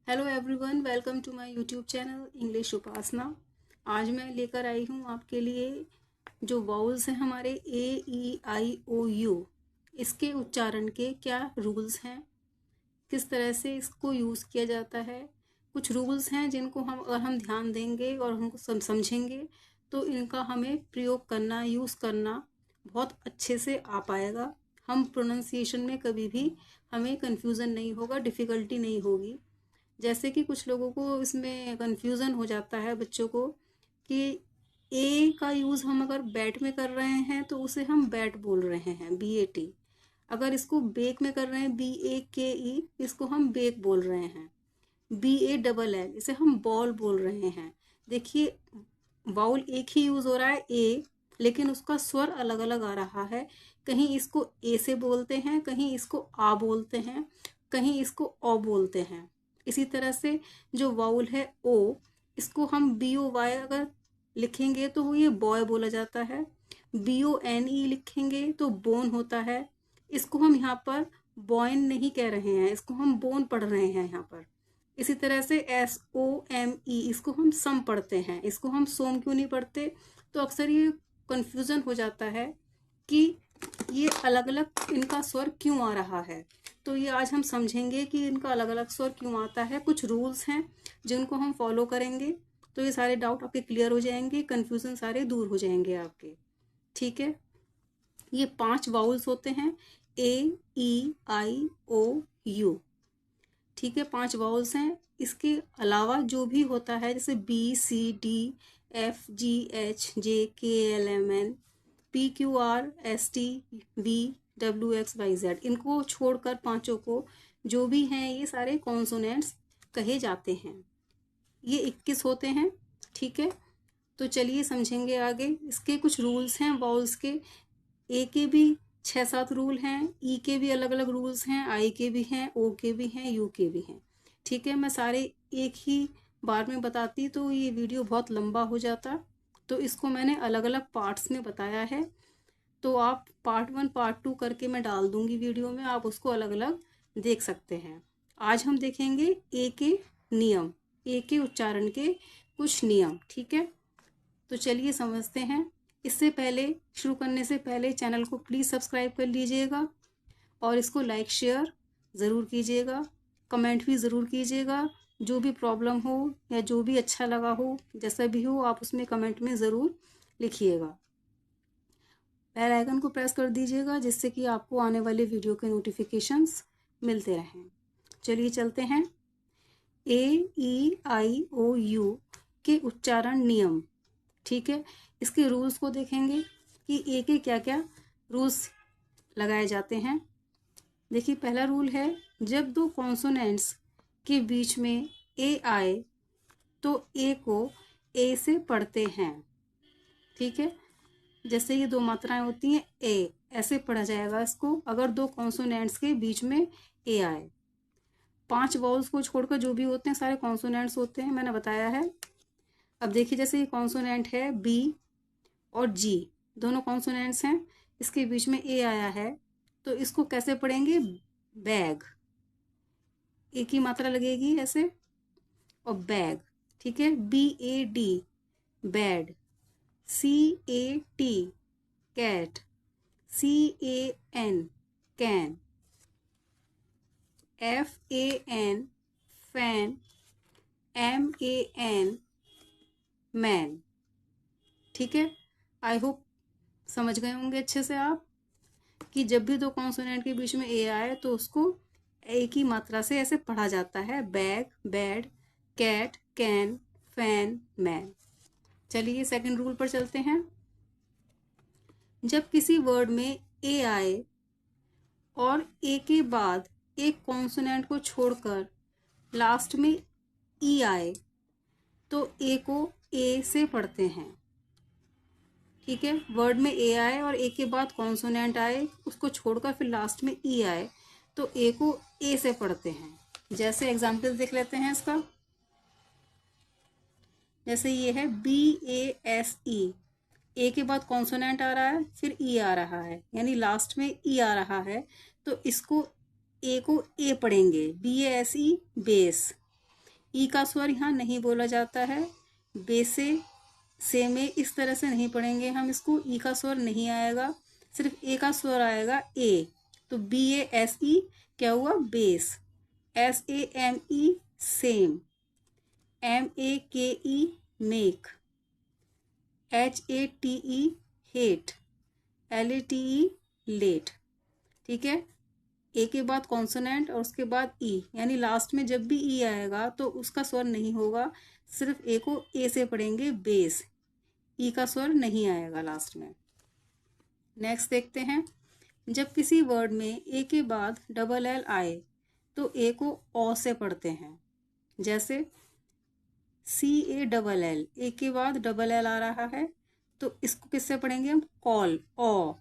Hello everyone, welcome to my YouTube channel English Upasana. आज मैं लेकर आई हूँ आपके लिए जो वाउल्स हैं हमारे A E I O U, इसके उच्चारण के क्या रूल्स हैं, किस तरह से इसको यूज़ किया जाता है। कुछ रूल्स हैं जिनको अगर हम ध्यान देंगे और हमको समझेंगे तो इनका हमें प्रयोग करना, यूज़ करना बहुत अच्छे से आ पाएगा। हम प्रोनाउंसिएशन में कभी भी हमें कन्फ्यूज़न नहीं होगा, डिफ़िकल्टी नहीं होगी। जैसे कि कुछ लोगों को इसमें कन्फ्यूज़न हो जाता है बच्चों को कि ए का यूज़ हम अगर बैट में कर रहे हैं तो उसे हम बैट बोल रहे हैं, BAT। अगर इसको बेक में कर रहे हैं, BAKE, इसको हम बेक बोल रहे हैं। BALL, इसे हम बॉल बोल रहे हैं। देखिए, वाउल एक ही यूज़ हो रहा है ए, लेकिन उसका स्वर अलग अलग आ रहा है। कहीं इसको ए से बोलते हैं, कहीं इसको आ बोलते हैं, कहीं इसको ओ बोलते हैं। इसी तरह से जो वाउल है ओ, इसको हम BOY अगर लिखेंगे तो वो ये बॉय बोला जाता है। BONE लिखेंगे तो बोन होता है। इसको हम यहाँ पर बॉयन नहीं कह रहे हैं, इसको हम बोन पढ़ रहे हैं यहाँ पर। इसी तरह से SOME, इसको हम सम पढ़ते हैं, इसको हम सोम क्यों नहीं पढ़ते। तो अक्सर ये कन्फ्यूज़न हो जाता है कि ये अलग अलग इनका स्वर क्यों आ रहा है। तो ये आज हम समझेंगे कि इनका अलग अलग स्वर क्यों आता है। कुछ रूल्स हैं जिनको हम फॉलो करेंगे तो ये सारे डाउट आपके क्लियर हो जाएंगे, कन्फ्यूज़न सारे दूर हो जाएंगे आपके। ठीक है, ये 5 वाउल्स होते हैं, AEIOU। ठीक है, 5 वाउल्स हैं। इसके अलावा जो भी होता है जैसे BCDFGHJKLMN PQRSTVWXYZ, इनको छोड़कर पांचों को जो भी हैं ये सारे कॉन्सोनेंट्स कहे जाते हैं। ये 21 होते हैं। ठीक है, तो चलिए समझेंगे आगे। इसके कुछ रूल्स हैं वाउल्स के। ए के भी 6-7 रूल हैं, ई के भी अलग अलग रूल्स हैं, आई के भी हैं, ओ के भी हैं, यू के भी हैं। ठीक है, मैं सारे एक ही बार में बताती तो ये वीडियो बहुत लंबा हो जाता, तो इसको मैंने अलग अलग पार्ट्स में बताया है। तो आप पार्ट 1 पार्ट 2 करके मैं डाल दूंगी वीडियो में, आप उसको अलग अलग देख सकते हैं। आज हम देखेंगे ए के नियम, ए के उच्चारण के कुछ नियम। ठीक है, तो चलिए समझते हैं। इससे पहले, शुरू करने से पहले चैनल को प्लीज़ सब्सक्राइब कर लीजिएगा और इसको लाइक शेयर ज़रूर कीजिएगा, कमेंट भी ज़रूर कीजिएगा। जो भी प्रॉब्लम हो या जो भी अच्छा लगा हो, जैसा भी हो, आप उसमें कमेंट में ज़रूर लिखिएगा। बेल आइकन को प्रेस कर दीजिएगा जिससे कि आपको आने वाले वीडियो के नोटिफिकेशंस मिलते रहें। चलिए चलते हैं। AEIOU के उच्चारण नियम। ठीक है, इसके रूल्स को देखेंगे कि ए के क्या क्या रूल्स लगाए जाते हैं। देखिए, पहला रूल है, जब दो कॉन्सोनेंट्स के बीच में ए आए तो ए को ए से पढ़ते हैं। ठीक है, जैसे ये दो मात्राएं होती हैं, ए ऐसे पढ़ा जाएगा इसको अगर दो कॉन्सोनेंट्स के बीच में ए आए। 5 वॉवल्स को छोड़कर जो भी होते हैं सारे कॉन्सोनेंट्स होते हैं, मैंने बताया है। अब देखिए, जैसे ये कॉन्सोनेंट है बी और जी, दोनों कॉन्सोनेंट्स हैं, इसके बीच में ए आया है तो इसको कैसे पढ़ेंगे, बैग। ए की मात्रा लगेगी ऐसे, और बैग। ठीक है, BAD, bad. CAT, cat. CAN, can. FAN, fan. MAN, man. ठीक है, आई होप समझ गए होंगे अच्छे से आप कि जब भी दो कॉन्सोनेंट के बीच में ए आए तो उसको ए की मात्रा से ऐसे पढ़ा जाता है, bag, bad, cat, can, fan, man. चलिए सेकंड रूल पर चलते हैं। जब किसी वर्ड में ए आए और ए के बाद एक कॉन्सोनेंट को छोड़कर लास्ट में ई आए तो ए को ए से पढ़ते हैं। ठीक है, वर्ड में ए आए और ए के बाद कॉन्सोनेंट आए, उसको छोड़कर फिर लास्ट में ई आए तो ए को ए से पढ़ते हैं। जैसे एग्जाम्पल देख लेते हैं इसका। जैसे ये है BASE, ए के बाद कॉन्सोनेंट आ रहा है, फिर ई आ रहा है, यानी लास्ट में ई आ रहा है तो इसको ए को ए पढ़ेंगे, BASE, बेस। ई का स्वर यहाँ नहीं बोला जाता है। बे से में इस तरह से नहीं पढ़ेंगे हम इसको, ई का स्वर नहीं आएगा, सिर्फ ए का स्वर आएगा ए। तो BASE क्या हुआ, base. SAME same. MAKE make. HATE hate. LATE late. ठीक है, ए के बाद कॉन्सोनेंट और उसके बाद ई, यानी लास्ट में जब भी ई आएगा तो उसका स्वर नहीं होगा, सिर्फ ए को ए से पढ़ेंगे, बेस। ई का स्वर नहीं आएगा लास्ट में। नेक्स्ट देखते हैं, जब किसी वर्ड में ए के बाद डबल एल आए तो ए को ओ से पढ़ते हैं। जैसे CALL, ए के बाद डबल एल आ रहा है तो इसको किससे पढ़ेंगे हम, कॉल। ओ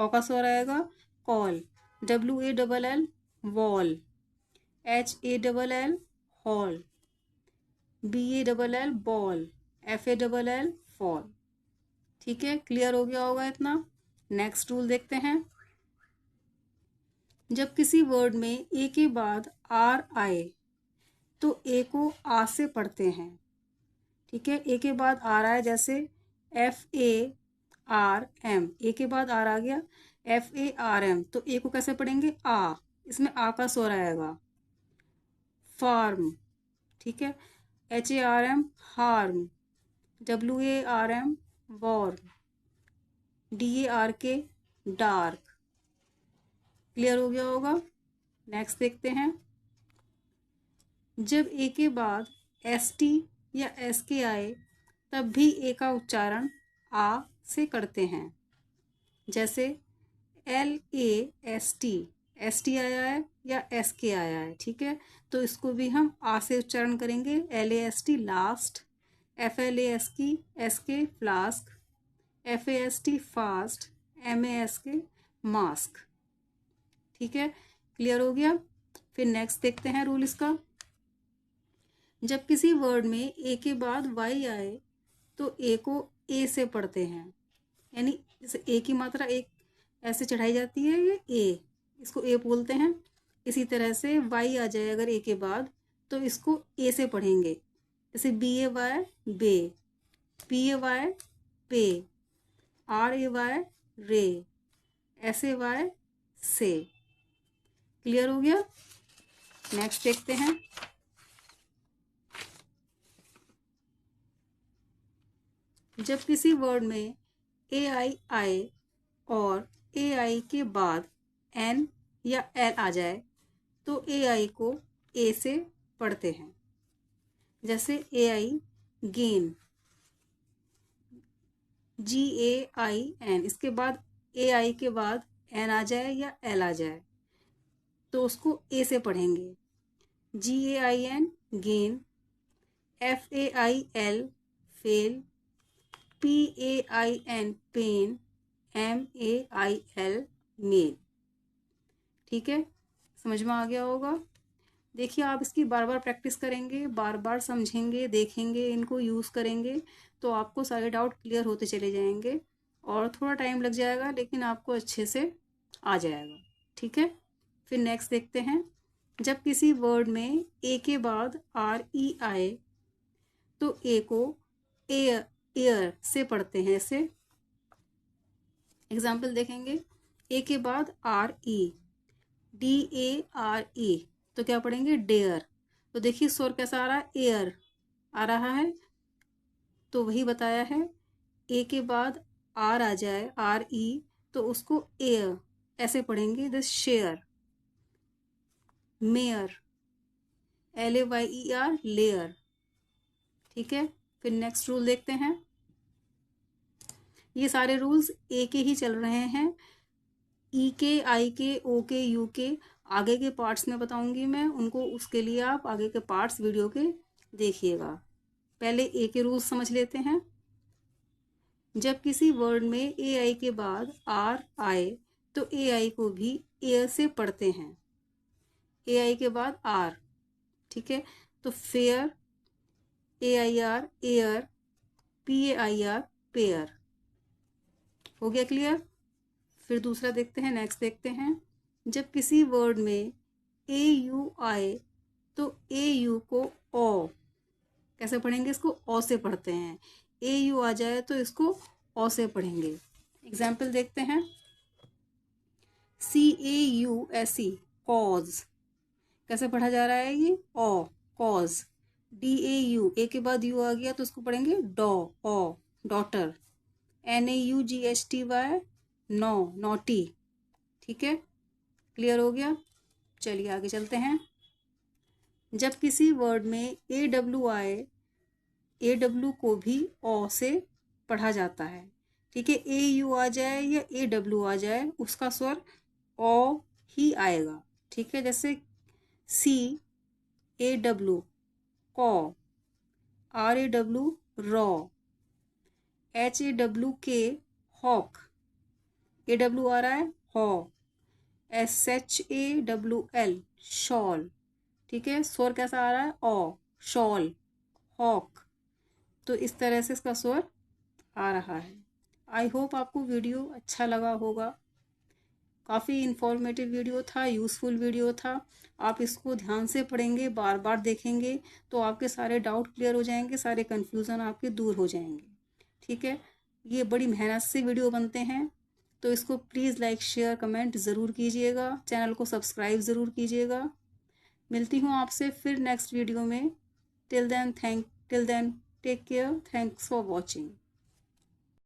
का स्वर आएगा, call. WALL wall. HALL hall. BALL ball. FALL fall. ठीक है, क्लियर हो गया होगा इतना। नेक्स्ट रूल देखते हैं, जब किसी वर्ड में ए के बाद आर आए तो ए को आ से पढ़ते हैं। ठीक है, ए के बाद आर आए, जैसे FARM, ए के बाद आर आ गया, FARM, तो ए को कैसे पढ़ेंगे, आ। इसमें आ का स्वर आएगा, फार्म। ठीक है, HARM harm. WARM warm. DARK dark. Clear हो गया होगा। नेक्स्ट देखते हैं, जब ए के बाद ST या SK आए तब भी ए का उच्चारण आ से करते हैं। जैसे LAST, ST आया है या SK आया है, ठीक है, तो इसको भी हम आ से उच्चारण करेंगे। LAST last. FLASK flask. FAST fast. MASK mask. ठीक है, क्लियर हो गया। फिर नेक्स्ट देखते हैं रूल इसका, जब किसी वर्ड में ए के बाद वाई आए तो ए को ए से पढ़ते हैं। यानी जैसे ए की मात्रा एक ऐसे चढ़ाई जाती है, ये ए, इसको ए बोलते हैं। इसी तरह से वाई आ जाए अगर ए के बाद तो इसको ए से पढ़ेंगे। जैसे BAY बे। PAY पे। RAY रे। SAY से। क्लियर हो गया। नेक्स्ट देखते हैं, जब किसी वर्ड में AI आए और AI के बाद N या L आ जाए तो AI को A से पढ़ते हैं। जैसे AI गेन। GAIN, इसके बाद AI के बाद N आ जाए या L आ जाए तो उसको A से पढ़ेंगे। GAIN gain. FAIL fail. PAIN pain. MAIL mail. ठीक है, समझ में आ गया होगा। देखिए, आप इसकी बार बार प्रैक्टिस करेंगे, बार बार समझेंगे, देखेंगे, इनको यूज़ करेंगे तो आपको सारे डाउट क्लियर होते चले जाएंगे। और थोड़ा टाइम लग जाएगा लेकिन आपको अच्छे से आ जाएगा। ठीक है, फिर नेक्स्ट देखते हैं, जब किसी वर्ड में ए के बाद RE आए तो ए को एयर से पढ़ते हैं। ऐसे एग्जाम्पल देखेंगे, ए के बाद RE, DARE, तो क्या पढ़ेंगे, डेयर। तो देखिए स्वर कैसा आ रहा है, एयर आ रहा है। तो वही बताया है, ए के बाद आर आ जाए, RE, तो उसको एयर ऐसे पढ़ेंगे। The share. Mayor. LAYER layer. ठीक है, फिर नेक्स्ट रूल देखते हैं। ये सारे रूल्स ए के ही चल रहे हैं। ई के, आई के, ओ के, यू के आगे के पार्ट्स में बताऊंगी मैं उनको, उसके लिए आप आगे के पार्ट्स वीडियो के देखिएगा। पहले ए के रूल्स समझ लेते हैं। जब किसी वर्ड में ए आई के बाद आर आए तो ए आई को भी एयर से पढ़ते हैं। ए आई के बाद आर, ठीक है, तो fair, AIR air, PAIR pair. हो गया क्लियर। फिर दूसरा देखते हैं, नेक्स्ट देखते हैं, जब किसी वर्ड में AU आए तो ए यू को ओ कैसे पढ़ेंगे, इसको ओ से पढ़ते हैं। ए यू आ जाए तो इसको ओ से पढ़ेंगे। एग्जाम्पल देखते हैं। CAUSE कॉज कैसे पढ़ा जा रहा है, ये ओ कॉज। DAU ए के बाद यू आ गया तो उसको पढ़ेंगे डॉ ओ डॉटर। NAUGHTY नो नोटी। ठीक है, क्लियर हो गया। चलिए आगे चलते हैं। जब किसी वर्ड में AW आए, AW को भी ओ से पढ़ा जाता है। ठीक है, AU आ जाए या AW आ जाए उसका स्वर ओ ही आएगा। ठीक है, जैसे CAW caw, RAW raw, HAWK hawk, AW आ रहा है हॉ, SHAWL शॉल। ठीक है, स्वर कैसा आ रहा है ओ शॉल हॉक। तो इस तरह से इसका स्वर आ रहा है। आई होप आपको वीडियो अच्छा लगा होगा। काफ़ी इन्फॉर्मेटिव वीडियो था, यूज़फुल वीडियो था। आप इसको ध्यान से पढ़ेंगे, बार बार देखेंगे तो आपके सारे डाउट क्लियर हो जाएंगे, सारे कन्फ्यूज़न आपके दूर हो जाएंगे। ठीक है, ये बड़ी मेहनत से वीडियो बनते हैं, तो इसको प्लीज़ लाइक शेयर कमेंट ज़रूर कीजिएगा, चैनल को सब्सक्राइब ज़रूर कीजिएगा। मिलती हूँ आपसे फिर नेक्स्ट वीडियो में। Till then take care, thanks for watching.